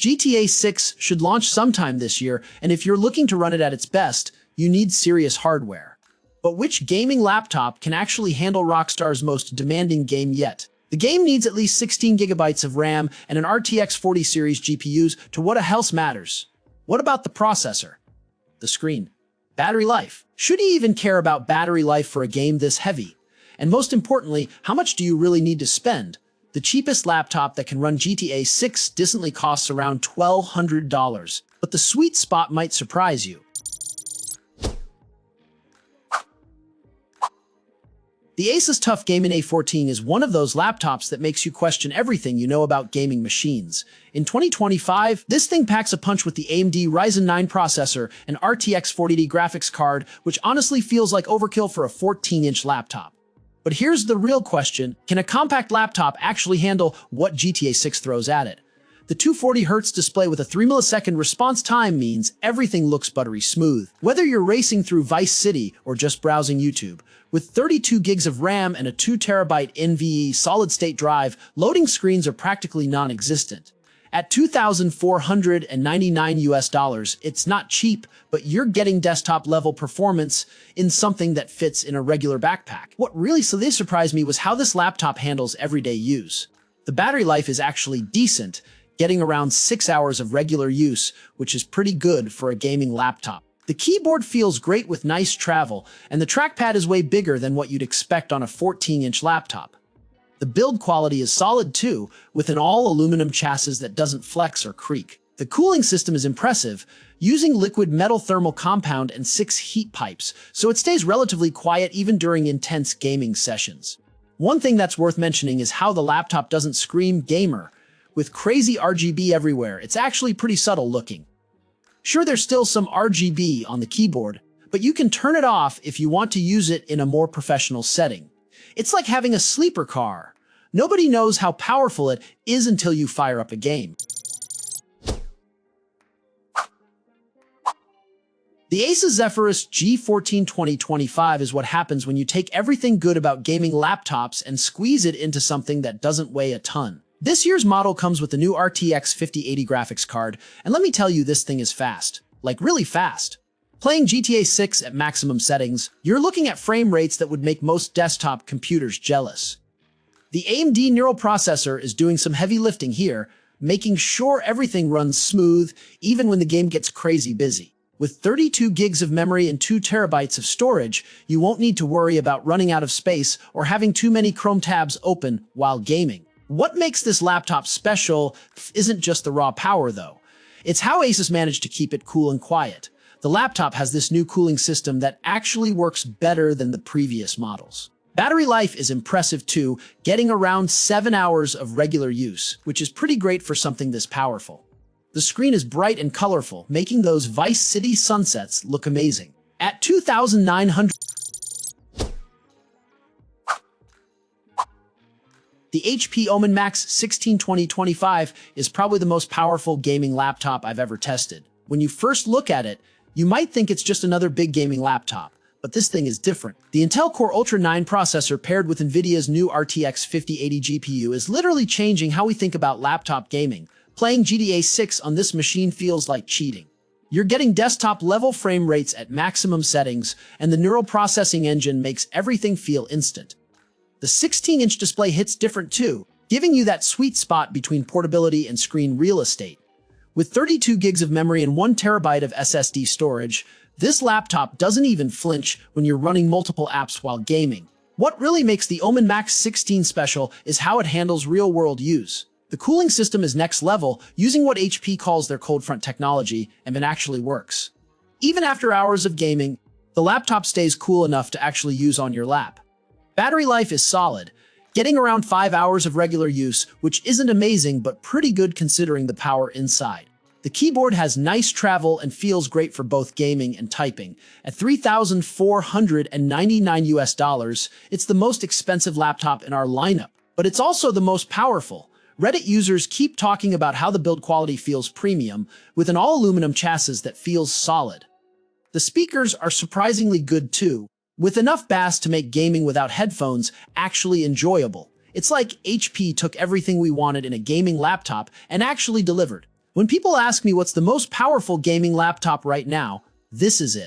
GTA 6 should launch sometime this year, and if you're looking to run it at its best, you need serious hardware. But which gaming laptop can actually handle Rockstar's most demanding game yet? The game needs at least 16 gigabytes of RAM and an RTX 40 series GPUs to what else matters. What about the processor? The screen? Battery life? Should you even care about battery life for a game this heavy? And most importantly, how much do you really need to spend? The cheapest laptop that can run GTA 6 decently costs around $1,200, but the sweet spot might surprise you. The Asus TUF Gaming A14 is one of those laptops that makes you question everything you know about gaming machines. In 2025, this thing packs a punch with the AMD Ryzen 9 processor and RTX 4080 graphics card, which honestly feels like overkill for a 14-inch laptop. But here's the real question: can a compact laptop actually handle what GTA 6 throws at it? The 240Hz display with a 3-millisecond response time means everything looks buttery smooth. Whether you're racing through Vice City or just browsing YouTube, with 32 gigs of RAM and a 2TB NVMe solid-state drive, loading screens are practically non-existent. At $2,499 it's not cheap, but you're getting desktop-level performance in something that fits in a regular backpack. What really surprised me was how this laptop handles everyday use. The battery life is actually decent, getting around 6 hours of regular use, which is pretty good for a gaming laptop. The keyboard feels great with nice travel, and the trackpad is way bigger than what you'd expect on a 14-inch laptop. The build quality is solid too, with an all-aluminum chassis that doesn't flex or creak. The cooling system is impressive, using liquid metal thermal compound and 6 heat pipes, so it stays relatively quiet even during intense gaming sessions. One thing that's worth mentioning is how the laptop doesn't scream gamer. With crazy RGB everywhere, it's actually pretty subtle looking. Sure, there's still some RGB on the keyboard, but you can turn it off if you want to use it in a more professional setting. It's like having a sleeper car. Nobody knows how powerful it is until you fire up a game. The Asus Zephyrus G14 2025 is what happens when you take everything good about gaming laptops and squeeze it into something that doesn't weigh a ton. This year's model comes with the new RTX 5080 graphics card, and let me tell you, this thing is fast. Like, really fast. Playing GTA 6 at maximum settings, you're looking at frame rates that would make most desktop computers jealous. The AMD neural processor is doing some heavy lifting here, making sure everything runs smooth, even when the game gets crazy busy. With 32 gigs of memory and 2 terabytes of storage, you won't need to worry about running out of space or having too many Chrome tabs open while gaming. What makes this laptop special isn't just the raw power, though. It's how Asus managed to keep it cool and quiet. The laptop has this new cooling system that actually works better than the previous models. Battery life is impressive too, getting around 7 hours of regular use, which is pretty great for something this powerful. The screen is bright and colorful, making those Vice City sunsets look amazing. At $2,900, the HP Omen Max 162025 is probably the most powerful gaming laptop I've ever tested. When you first look at it, you might think it's just another big gaming laptop, but this thing is different. The Intel Core Ultra 9 processor paired with NVIDIA's new RTX 5080 GPU is literally changing how we think about laptop gaming. Playing GTA 6 on this machine feels like cheating. You're getting desktop-level frame rates at maximum settings, and the neural processing engine makes everything feel instant. The 16-inch display hits different too, giving you that sweet spot between portability and screen real estate. With 32 gigs of memory and 1 terabyte of SSD storage, this laptop doesn't even flinch when you're running multiple apps while gaming. What really makes the Omen Max 16 special is how it handles real-world use. The cooling system is next level, using what HP calls their cold front technology, and it actually works. Even after hours of gaming, the laptop stays cool enough to actually use on your lap. Battery life is solid, getting around 5 hours of regular use, which isn't amazing but pretty good considering the power inside. The keyboard has nice travel and feels great for both gaming and typing. At $3,499, it's the most expensive laptop in our lineup, but it's also the most powerful. Reddit users keep talking about how the build quality feels premium, with an all-aluminum chassis that feels solid. The speakers are surprisingly good too, with enough bass to make gaming without headphones actually enjoyable. It's like HP took everything we wanted in a gaming laptop and actually delivered. When people ask me what's the most powerful gaming laptop right now, this is it.